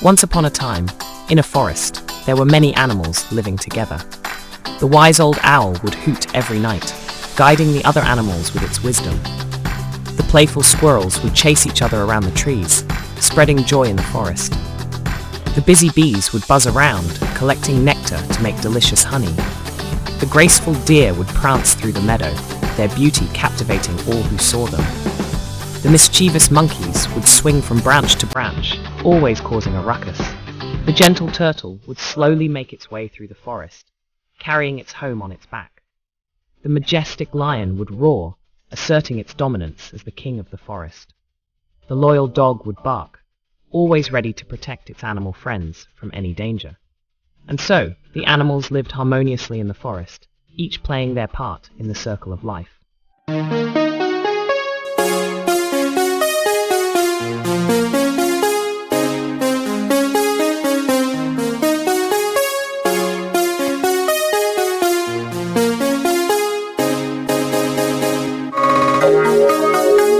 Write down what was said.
Once upon a time, in a forest, there were many animals living together. The wise old owl would hoot every night, guiding the other animals with its wisdom. The playful squirrels would chase each other around the trees, spreading joy in the forest. The busy bees would buzz around, collecting nectar to make delicious honey. The graceful deer would prance through the meadow, their beauty captivating all who saw them. The mischievous monkeys would swing from branch to branch, always causing a ruckus. The gentle turtle would slowly make its way through the forest, carrying its home on its back. The majestic lion would roar, asserting its dominance as the king of the forest. The loyal dog would bark, always ready to protect its animal friends from any danger. And so, the animals lived harmoniously in the forest, each playing their part in the circle of life.